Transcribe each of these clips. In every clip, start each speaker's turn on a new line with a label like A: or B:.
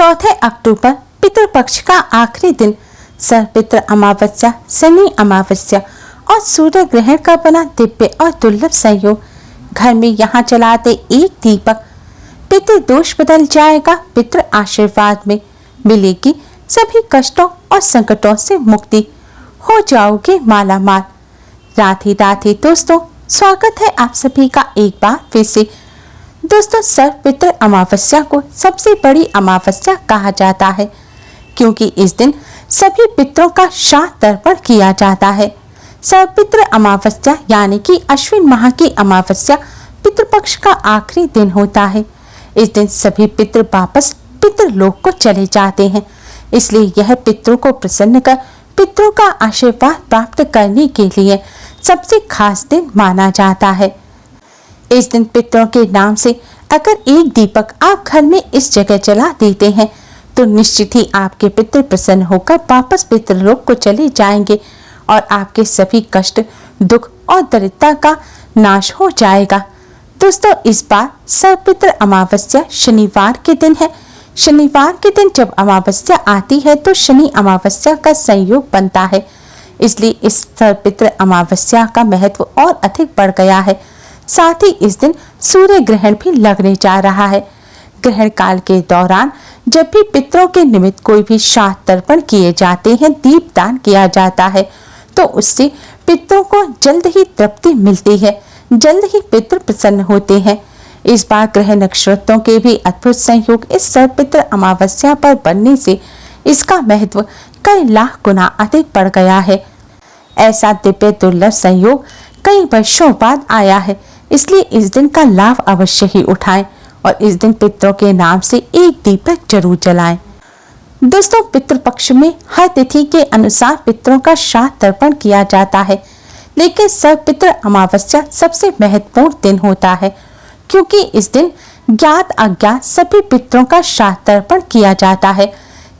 A: 4 अक्टूबर पितृपक्ष का आखिरी दिन, सर्वपितृ अमावस्या, शनि अमावस्या और सूर्य ग्रहण का बना दिव्य और दुर्लभ संयोग। घर में यहाँ जलाते एक दीपक, पितृ दोष बदल जाएगा, पितृ आशीर्वाद में मिलेगी सभी कष्टों और संकटों से मुक्ति, हो जाओगे माला माल। राधे राधे दोस्तों, स्वागत है आप सभी का एक बार फिर से। दोस्तों, सर्वपितृ अमावस्या को सबसे बड़ी अमावस्या कहा जाता है, क्योंकि इस दिन सभी पितरों का श्राद्ध तर्पण किया जाता है। सर्वपितृ अमावस्या यानी कि अश्विन माह की अमावस्या पितृपक्ष का आखिरी दिन होता है। इस दिन सभी पितृ वापस पितृलोक को चले जाते हैं, इसलिए यह पितरों को प्रसन्न कर पितरों का आशीर्वाद प्राप्त करने के लिए सबसे खास दिन माना जाता है। इस दिन पितरों के नाम से अगर एक दीपक आप घर में इस जगह जला देते हैं तो निश्चित ही आपके पितृ प्रसन्न होकर वापस पितृलोक को चले जाएंगे और आपके सभी कष्ट, दुख और दरिद्रता का नाश हो जाएगा। दोस्तों, इस बार सर्वपितृ अमावस्या शनिवार के दिन है। शनिवार के दिन जब अमावस्या आती है तो शनि अमावस्या का संयोग बनता है, इसलिए इस सर्वपितृ अमावस्या का महत्व और अधिक बढ़ गया है। साथ ही इस दिन सूर्य ग्रहण भी लगने जा रहा है। ग्रहण काल के दौरान जब भी पितरों के निमित्त कोई भी श्राद्ध तर्पण किए जाते हैं, दीपदान किया जाता है, तो उससे पितरों को जल्द ही तृप्ति मिलती है, जल्द ही पितृ प्रसन्न होते हैं। इस बार ग्रह नक्षत्रों के भी अद्भुत संयोग इस सर्वपितृ अमावस्या पर बनने से इसका महत्व कई लाख गुना अधिक बढ़ गया है। ऐसा दिव्य दुर्लभ संयोग कई वर्षों बाद आया है, इसलिए इस दिन का लाभ अवश्य ही उठाएं और इस दिन पितरों के नाम से एक दीपक जरूर जलाएं। दोस्तों, पितृपक्ष में हर तिथि के अनुसार पितरों का श्राद्ध तर्पण किया जाता है, लेकिन सर्वपितृ अमावस्या सबसे महत्वपूर्ण दिन होता है, क्योंकि इस दिन ज्ञात अज्ञात सभी पितरों का श्राद्ध तर्पण किया जाता है।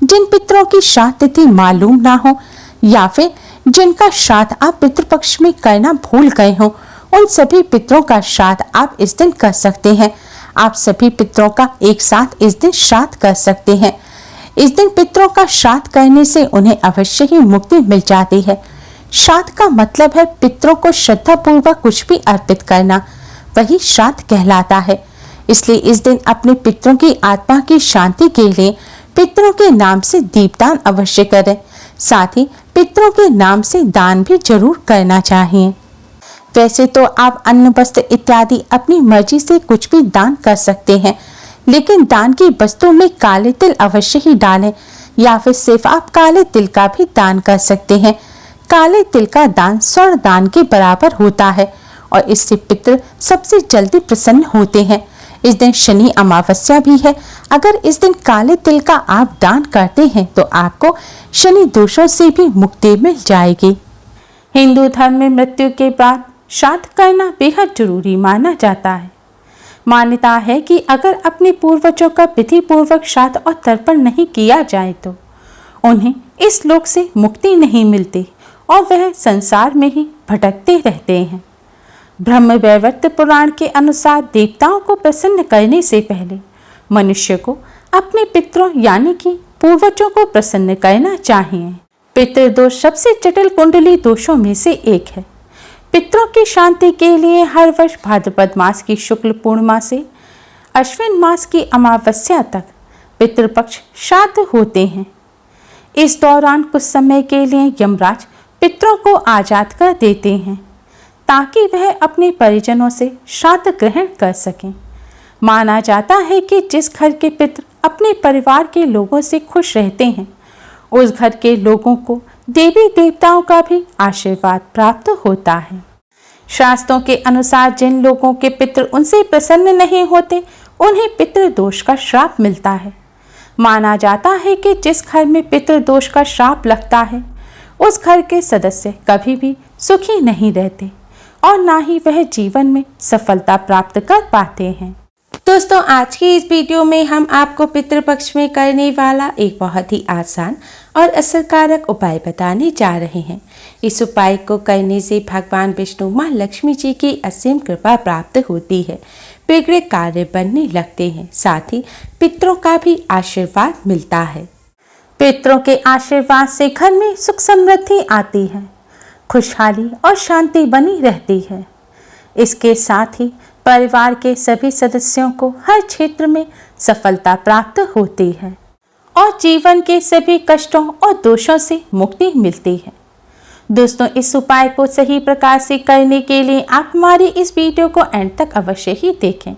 A: जिन पितरों की श्राद्ध तिथि मालूम ना हो या फिर जिनका श्राद्ध आप पितृपक्ष में करना भूल गए हो, उन सभी पितरों का श्राद्ध आप इस दिन कर सकते हैं। आप सभी पितरों का एक साथ इस दिन श्राद्ध कर सकते हैं। इस दिन पितरों का श्राद्ध करने से उन्हें अवश्य ही मुक्ति मिल जाती है। श्राद्ध का मतलब है पितरों को श्रद्धा पूर्वक कुछ भी अर्पित करना, वही श्राद्ध कहलाता है। इसलिए इस दिन अपने पितरों की आत्मा की शांति के लिए पितरों के नाम से दीपदान अवश्य करें। साथ ही पितरों के नाम से दान भी जरूर करना चाहिए। वैसे तो आप अन्न, वस्त्र इत्यादि अपनी मर्जी से कुछ भी दान कर सकते हैं, लेकिन दान की वस्तु में काले तिल अवश्य ही डालें, या फिर सिर्फ आप काले तिल का भी दान कर सकते हैं। काले तिल का दान स्वर्ण दान के बराबर होता है और इससे पितृ सबसे जल्दी प्रसन्न होते हैं। इस दिन शनि अमावस्या भी है। अगर इस दिन काले तिल का आप दान करते हैं तो आपको शनि दोषों से भी मुक्ति मिल जाएगी। हिंदू धर्म में मृत्यु के बाद श्राद्ध करना बेहद जरूरी माना जाता है। मान्यता है कि अगर अपने पूर्वजों का विधि पूर्वक श्राद्ध और तर्पण नहीं किया जाए तो उन्हें इस लोक से मुक्ति नहीं मिलती और वह संसार में ही भटकते रहते हैं। ब्रह्म वैवर्त पुराण के अनुसार देवताओं को प्रसन्न करने से पहले मनुष्य को अपने पितरों यानी कि पूर्वजों को प्रसन्न करना चाहिए। पितृदोष सबसे जटिल कुंडली दोषों में से एक है। पितरों की शांति के लिए हर वर्ष भाद्रपद मास की शुक्ल पूर्णिमा से अश्विन मास की अमावस्या तक पितृपक्ष श्राद्ध होते हैं। इस दौरान कुछ समय के लिए यमराज पितरों को आजाद कर देते हैं ताकि वह अपने परिजनों से श्राद्ध ग्रहण कर सकें। माना जाता है कि जिस घर के पितृ अपने परिवार के लोगों से खुश रहते हैं, उस घर के लोगों को देवी देवताओं का भी आशीर्वाद प्राप्त होता है। शास्त्रों के अनुसार जिन लोगों के पितृ उनसे प्रसन्न नहीं होते, उन्हें पितृदोष का श्राप मिलता है। माना जाता है कि जिस घर में पितृदोष का श्राप लगता है, उस घर के सदस्य कभी भी सुखी नहीं रहते और ना ही वह जीवन में सफलता प्राप्त कर पाते हैं। दोस्तों, आज की इस वीडियो में हम आपको पितृपक्ष में करने वाला एक बहुत ही आसान और असरकारक उपाय बताने जा रहे हैं। इस उपाय को करने से भगवान विष्णु माँ लक्ष्मी जी की असीम कृपा प्राप्त होती है। बिगड़े कार्य बनने लगते हैं। साथ ही पितरों का भी आशीर्वाद मिलता है। पितरों के आशीर्वाद से घर में सुख समृद्धि आती है, खुशहाली और शांति बनी रहती है। इसके साथ ही परिवार के सभी सदस्यों को हर क्षेत्र में सफलता प्राप्त होती है और जीवन के सभी कष्टों और दोषों से मुक्ति मिलती है। दोस्तों, इस उपाय को सही प्रकार से करने के लिए आप हमारी इस वीडियो को एंड तक अवश्य ही देखें।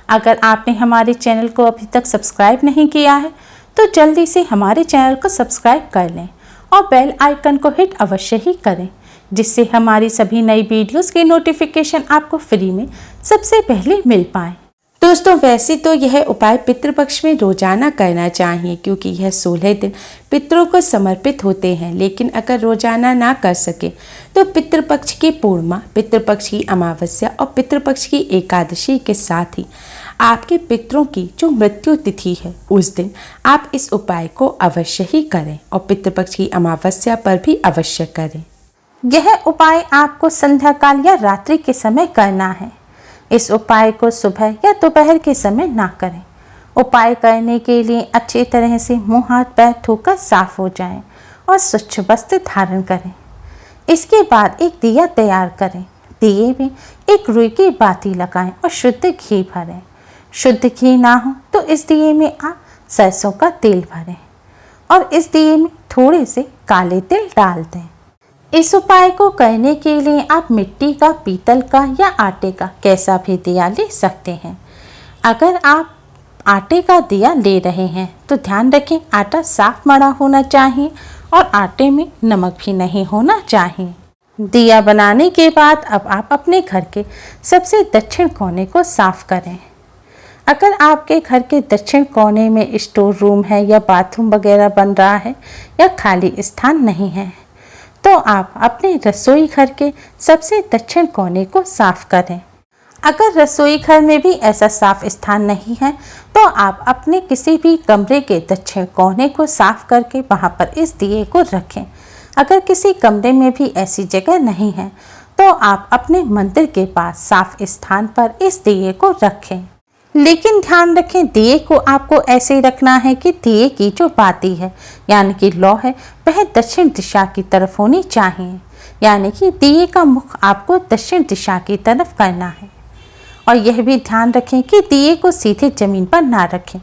A: अगर आपने हमारे चैनल को अभी तक सब्सक्राइब नहीं किया है तो जल्दी से हमारे चैनल को सब्सक्राइब कर लें और बेल आइकन को हिट अवश्य ही करें, जिससे हमारी सभी नई वीडियोस के नोटिफिकेशन आपको फ्री में सबसे पहले मिल पाए। दोस्तों, वैसे तो यह उपाय पितृपक्ष में रोजाना करना चाहिए, क्योंकि यह 16 दिन पितरों को समर्पित होते हैं। लेकिन अगर रोजाना ना कर सके तो पितृपक्ष की पूर्णिमा, पितृपक्ष की अमावस्या और पितृपक्ष की एकादशी के साथ ही आपके पितरों की जो मृत्यु तिथि है उस दिन आप इस उपाय को अवश्य ही करें और पितृपक्ष की अमावस्या पर भी अवश्य करें। यह उपाय आपको संध्या काल या रात्रि के समय करना है। इस उपाय को सुबह या दोपहर के समय ना करें। उपाय करने के लिए अच्छी तरह से मुंह हाथ पैर धोकर साफ हो जाएं और स्वच्छ वस्त्र धारण करें। इसके बाद एक दिया तैयार करें। दिए में एक रुई की बाती लगाएं और शुद्ध घी भरें। शुद्ध घी ना हो तो इस दिए में आप सरसों का तेल भरें और इस दिए में थोड़े से काले तिल डाल दें। इस उपाय को करने के लिए आप मिट्टी का, पीतल का या आटे का कैसा भी दिया ले सकते हैं। अगर आप आटे का दिया ले रहे हैं तो ध्यान रखें आटा साफ मड़ा होना चाहिए और आटे में नमक भी नहीं होना चाहिए। दिया बनाने के बाद अब आप अपने घर के सबसे दक्षिण कोने को साफ करें। अगर आपके घर के दक्षिण कोने में स्टोर रूम है या बाथरूम वगैरह बन रहा है या खाली स्थान नहीं है तो आप अपने रसोई घर के सबसे दक्षिण कोने को साफ करें। अगर रसोई घर में भी ऐसा साफ स्थान नहीं है तो आप अपने किसी भी कमरे के दक्षिण कोने को साफ करके वहां पर इस दिए को रखें। अगर किसी कमरे में भी ऐसी जगह नहीं है तो आप अपने मंदिर के पास साफ स्थान पर इस दिए को रखें। लेकिन ध्यान रखें दिए को आपको ऐसे ही रखना है कि दिए की जो बाती है यानी कि लौ है वह दक्षिण दिशा की तरफ होनी चाहिए, यानी कि दिए का मुख आपको दक्षिण दिशा की तरफ करना है। और यह भी ध्यान रखें कि दिए को सीधे जमीन पर ना रखें।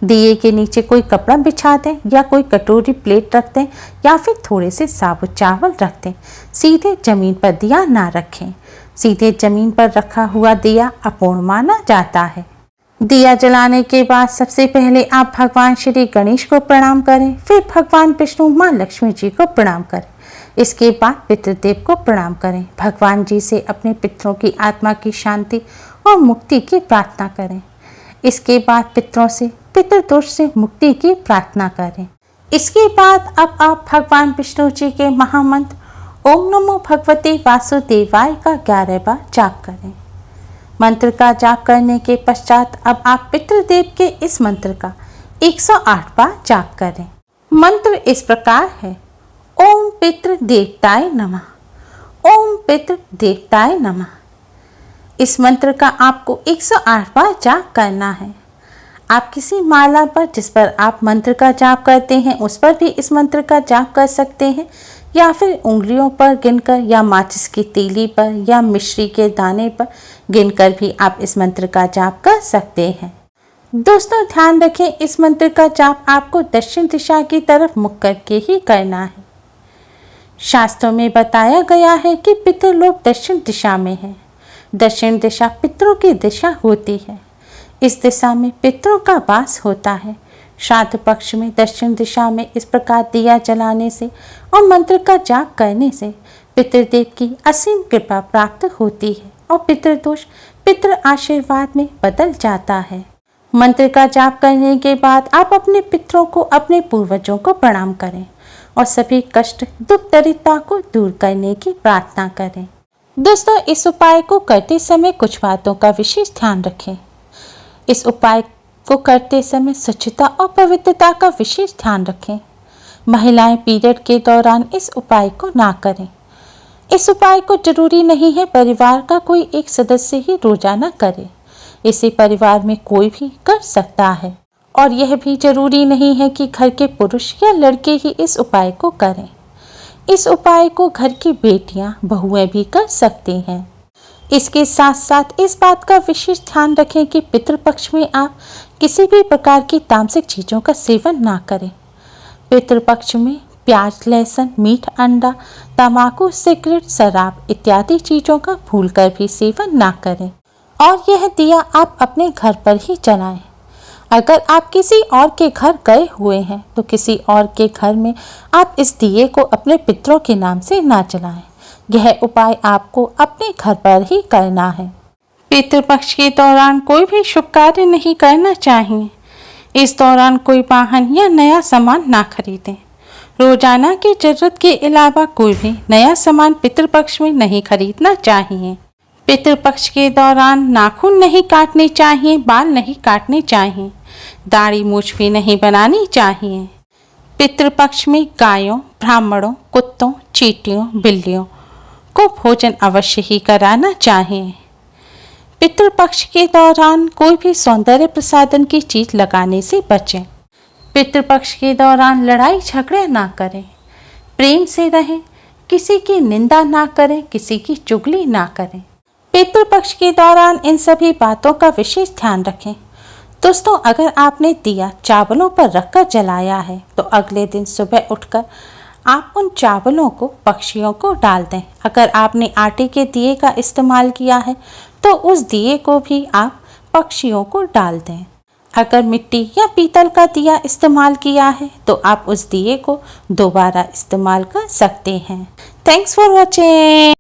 A: दिए के नीचे कोई कपड़ा बिछा दें या कोई कटोरी प्लेट रख दें या फिर थोड़े से साबुत चावल रख दें। सीधे जमीन पर दिया ना रखें। सीधे जमीन पर रखा हुआ दिया अपूर्ण माना जाता है। दिया जलाने के बाद सबसे पहले आप भगवान श्री गणेश को प्रणाम करें, फिर भगवान विष्णु, माँ लक्ष्मी जी को प्रणाम करें। इसके बाद पितृदेव को प्रणाम करें। भगवान जी से अपने पितरों की आत्मा की शांति और मुक्ति की प्रार्थना करें। इसके बाद पितरों से पितृदोष से मुक्ति की प्रार्थना करें। इसके बाद अब आप भगवान विष्णु जी के महामंत्र ओम नमो भगवते वासुदेवाय का 11 बार जाप करें। मंत्र का जाप करने के पश्चात अब आप पितृदेव के इस मंत्र का 108 बार जाप करें। मंत्र इस प्रकार है, ओम पितृ देवताय नमः, ओम पितृ देवताय नमः। इस मंत्र का आपको 108 बार जाप करना है। आप किसी माला पर जिस पर आप मंत्र का जाप करते हैं उस पर भी इस मंत्र का जाप कर सकते हैं, या फिर उंगलियों पर गिनकर या माचिस की तीली पर या मिश्री के दाने पर गिनकर भी आप इस मंत्र का जाप कर सकते हैं। दोस्तों, ध्यान रखें इस मंत्र का जाप आपको दक्षिण दिशा की तरफ मुख करके ही करना है। शास्त्रों में बताया गया है कि पितृलोक दक्षिण दिशा में है। दक्षिण दिशा पितरों की दिशा होती है। इस दिशा में पितरों का वास होता है। श्राद्ध पक्ष में दक्षिण दिशा में इस प्रकार दिया जलाने से और मंत्र का जाप करने से पितृदेव की असीम कृपा प्राप्त होती है और पितृदोष पितृ आशीर्वाद में बदल जाता है। मंत्र का जाप करने के बाद आप अपने पितरों को, अपने पूर्वजों को प्रणाम करें और सभी कष्ट, दुख, दरिद्रता को दूर करने की प्रार्थना करें। दोस्तों, इस उपाय को करते समय कुछ बातों का विशेष ध्यान रखें। इस उपाय को करते समय स्वच्छता और पवित्रता का विशेष ध्यान रखें। महिलाएं पीरियड के दौरान इस उपाय को ना करें। इस उपाय को जरूरी नहीं है परिवार का कोई एक सदस्य ही रोजाना करे। इसे परिवार में कोई भी कर सकता है और यह भी जरूरी नहीं है कि घर के पुरुष या लड़के ही इस उपाय को करें। इस उपाय को घर की बेटियां, बहुएं भी कर सकती हैं। इसके साथ साथ इस बात का विशेष ध्यान रखें कि पितृपक्ष में आप किसी भी प्रकार की तामसिक चीज़ों का सेवन ना करें। पितृपक्ष में प्याज, लहसुन, मीठ, अंडा, तंबाकू, सिगरेट, शराब इत्यादि चीज़ों का भूलकर भी सेवन ना करें और यह दिया आप अपने घर पर ही जलाएं। अगर आप किसी और के घर गए हुए हैं तो किसी और के घर में आप इस दिए को अपने पितरों के नाम से ना जलाएं। यह उपाय आपको अपने घर पर ही करना है। पितृपक्ष के दौरान कोई भी शुभ कार्य नहीं करना चाहिए। इस दौरान कोई वाहन या नया सामान ना खरीदें। रोजाना की जरूरत के अलावा कोई भी नया सामान पितृपक्ष में नहीं खरीदना चाहिए। पितृपक्ष के दौरान नाखून नहीं काटने चाहिए, बाल नहीं काटने चाहिए, दाढ़ी मूछ भी नहीं बनानी चाहिए। पितृपक्ष में गायों, ब्राह्मणों, कुत्तों, चींटियों, बिल्लियों को भोजन अवश्य ही कराना चाहिए। पितृपक्ष के दौरान कोई भी सौंदर्य प्रसाधन की चीज लगाने से बचें। पितृपक्ष के दौरान लड़ाई झगड़े ना करें, प्रेम से रहें, किसी की निंदा ना करें, किसी की चुगली ना करें। पितृपक्ष के दौरान इन सभी बातों का विशेष ध्यान रखें। दोस्तों, अगर आपने दिया चावलों पर रखकर जलाया है तो अगले दिन सुबह उठकर आप उन चावलों को पक्षियों को डाल दें। अगर आपने आटे के दिए का इस्तेमाल किया है तो उस दिए को भी आप पक्षियों को डाल दें। अगर मिट्टी या पीतल का दिया इस्तेमाल किया है तो आप उस दिए को दोबारा इस्तेमाल कर सकते हैं। Thanks for watching.